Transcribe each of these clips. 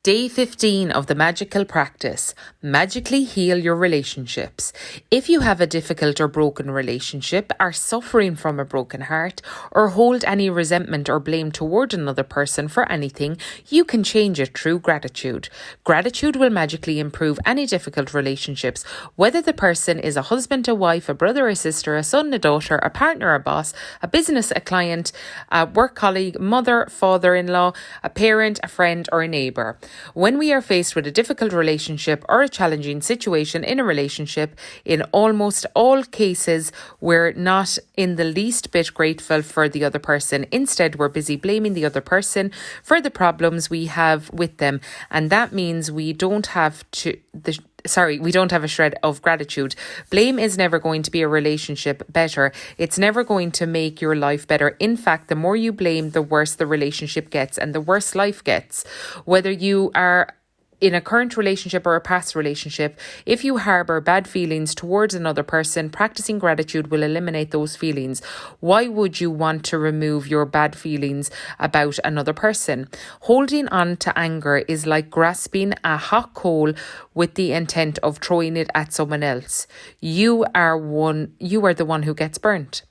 Day 15 of the Magical Practice. Magically heal your relationships. If you have a difficult or broken relationship, are suffering from a broken heart, or hold any resentment or blame toward another person for anything, you can change it through gratitude. Gratitude will magically improve any difficult relationships, whether the person is a husband, a wife, a brother, a sister, a son, a daughter, a partner, a boss, a business, a client, a work colleague, mother, father-in-law, a parent, a friend, or a neighbour. When we are faced with a difficult relationship or a challenging situation in a relationship, in almost all cases, we're not in the least bit grateful for the other person. Instead, we're busy blaming the other person for the problems we have with them. And that means we don't have a shred of gratitude. Blame is never going to be a relationship better. It's never going to make your life better. In fact, the more you blame, the worse the relationship gets and the worse life gets. Whether you are in a current relationship or a past relationship, if you harbour bad feelings towards another person, practicing gratitude will eliminate those feelings. Why would you want to remove your bad feelings about another person? Holding on to anger is like grasping a hot coal with the intent of throwing it at someone else. You are the one who gets burnt.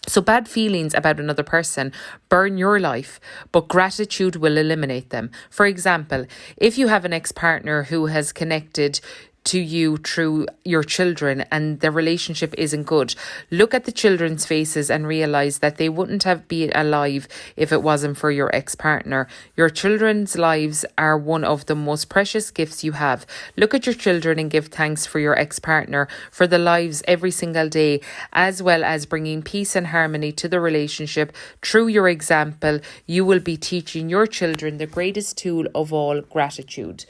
So bad feelings about another person burn your life, but gratitude will eliminate them. For example, if you have an ex-partner who has connected to you through your children and the relationship isn't good, look at the children's faces and realise that they wouldn't have been alive if it wasn't for your ex-partner. Your children's lives are one of the most precious gifts you have. Look at your children and give thanks for your ex-partner, for the lives every single day, as well as bringing peace and harmony to the relationship. Through your example, you will be teaching your children the greatest tool of all, gratitude.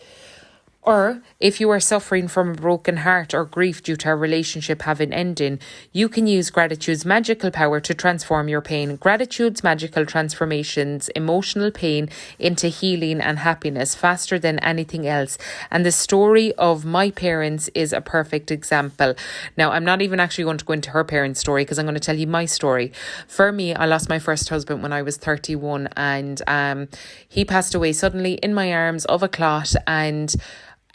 Or if you are suffering from a broken heart or grief due to a relationship having ended, you can use gratitude's magical power to transform your pain. Gratitude's magical transformations emotional pain into healing and happiness faster than anything else. And the story of my parents is a perfect example. Now, I'm not even actually going to go into her parents' story because I'm going to tell you my story. For me, I lost my first husband when I was 31 and he passed away suddenly in my arms of a clot, and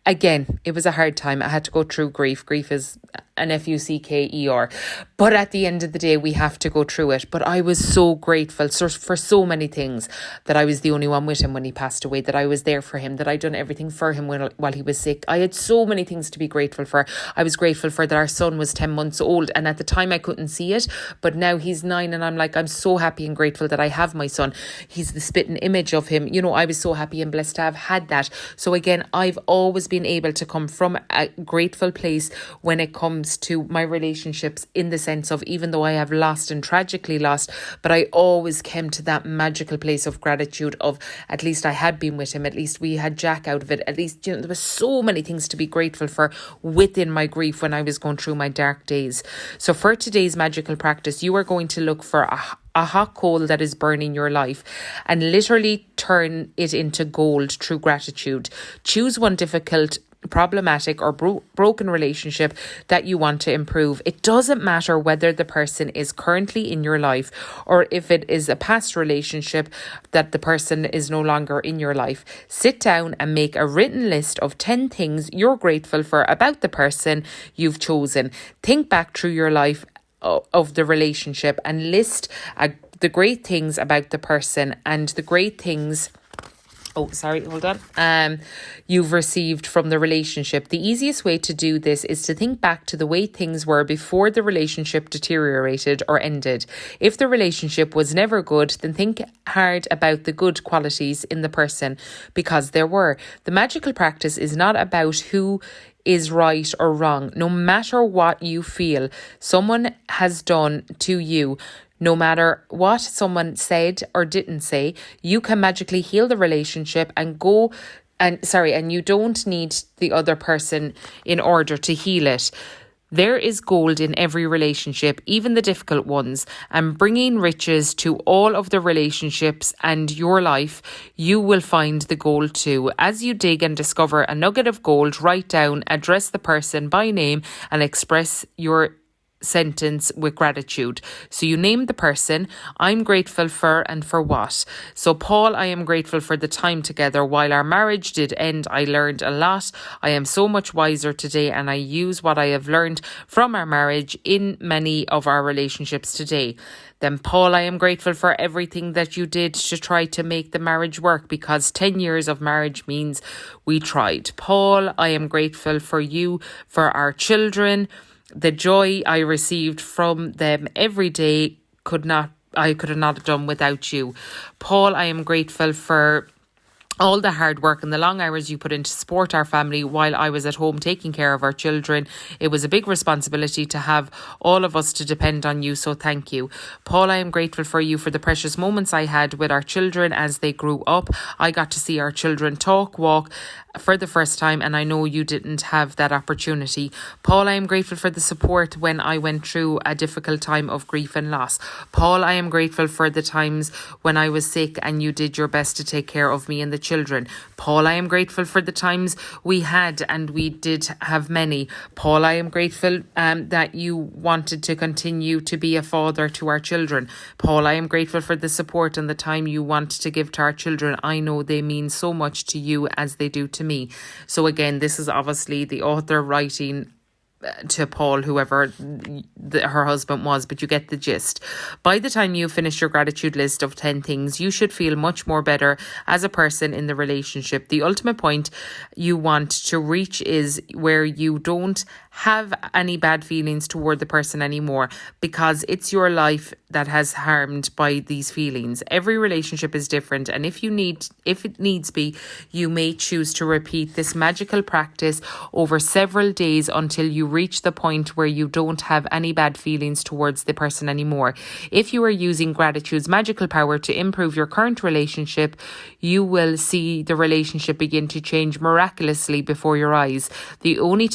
again, it was a hard time. I had to go through grief. Grief is an F-U-C-K-E-R. But at the end of the day, we have to go through it. But I was so grateful for so many things, that I was the only one with him when he passed away, that I was there for him, that I'd done everything for him while he was sick. I had so many things to be grateful for. I was grateful for that our son was 10 months old. And at the time, I couldn't see it. But now he's 9 and I'm so happy and grateful that I have my son. He's the spitting image of him. You know, I was so happy and blessed to have had that. So again, I've always been able to come from a grateful place when it comes to my relationships, in the sense of, even though I have lost and tragically lost, but I always came to that magical place of gratitude of, at least I had been with him, at least we had Jack out of it, at least, you know, there was so many things to be grateful for within my grief when I was going through my dark days. So for today's magical practice, you are going to look for a hot coal that is burning your life and literally turn it into gold through gratitude. Choose one difficult, problematic or broken relationship that you want to improve. It doesn't matter whether the person is currently in your life or if it is a past relationship that the person is no longer in your life. Sit down and make a written list of 10 things you're grateful for about the person you've chosen. Think back through your life of the relationship and list the great things about the person and the great things you've received from the relationship. The easiest way to do this is to think back to the way things were before the relationship deteriorated or ended. If the relationship was never good, then think hard about the good qualities in the person, because there were. The magical practice is not about who is right or wrong. No matter what you feel someone has done to you, no matter what someone said or didn't say, you can magically heal the relationship and you don't need the other person in order to heal it. There is gold in every relationship, even the difficult ones, and bringing riches to all of the relationships and your life, you will find the gold too. As you dig and discover a nugget of gold, write down, address the person by name and express your sentence with gratitude. So you name the person. I'm grateful for, and for what. So Paul, I am grateful for the time together. While our marriage did end, I learned a lot. I am so much wiser today, and I use what I have learned from our marriage in many of our relationships today. Then Paul, I am grateful for everything that you did to try to make the marriage work, because 10 years of marriage means we tried. Paul, I am grateful for you, for our children. The joy I received from them every day I could have not done without you. Paul, I am grateful for all the hard work and the long hours you put in to support our family while I was at home taking care of our children. It was a big responsibility to have all of us to depend on you, so thank you. Paul, I am grateful for you for the precious moments I had with our children as they grew up. I got to see our children talk, walk for the first time, and I know you didn't have that opportunity. Paul, I am grateful for the support when I went through a difficult time of grief and loss. Paul, I am grateful for the times when I was sick and you did your best to take care of me and the children. Paul, I am grateful for the times we had, and we did have many. Paul, I am grateful that you wanted to continue to be a father to our children. Paul, I am grateful for the support and the time you want to give to our children. I know they mean so much to you as they do to me. So again, this is obviously the author writing to Paul, whoever her husband was, but you get the gist. By the time you finish your gratitude list of 10 things, you should feel much more better as a person in the relationship. The ultimate point you want to reach is where you don't have any bad feelings toward the person anymore, because it's your life that has harmed by these feelings. Every relationship is different, and if it needs be, you may choose to repeat this magical practice over several days until you reach the point where you don't have any bad feelings towards the person anymore. If you are using gratitude's magical power to improve your current relationship, you will see the relationship begin to change miraculously before your eyes. It only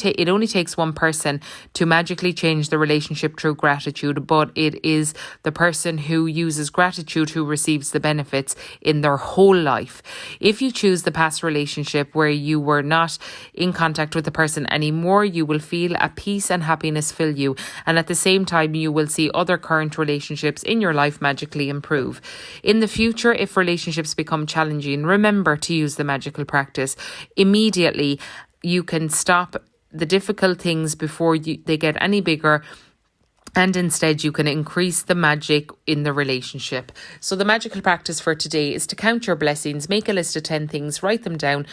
takes one person to magically change the relationship through gratitude, but it is the person who uses gratitude who receives the benefits in their whole life. If you choose the past relationship where you were not in contact with the person anymore, you will feel a peace and happiness fill you, and at the same time you will see other current relationships in your life magically improve. In the future, if relationships become challenging, remember to use the magical practice. Immediately you can stop the difficult things before they get any bigger, and instead you can increase the magic in the relationship. So the magical practice for today is to count your blessings, make a list of 10 things, write them down,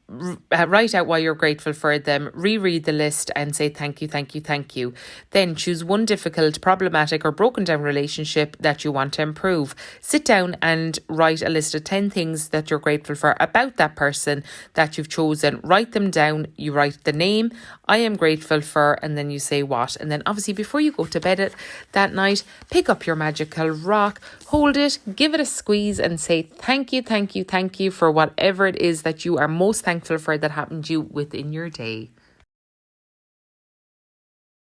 write out why you're grateful for them, reread the list and say thank you, thank you, thank you. Then choose one difficult, problematic or broken down relationship that you want to improve. Sit down and write a list of 10 things that you're grateful for about that person that you've chosen. Write them down. You write the name, I am grateful for, and then you say what. And then obviously before you go to bed that night, pick up your magical rock, hold it, give it a squeeze and say thank you, thank you, thank you for whatever it is that you are most thankful for that happened to you within your day.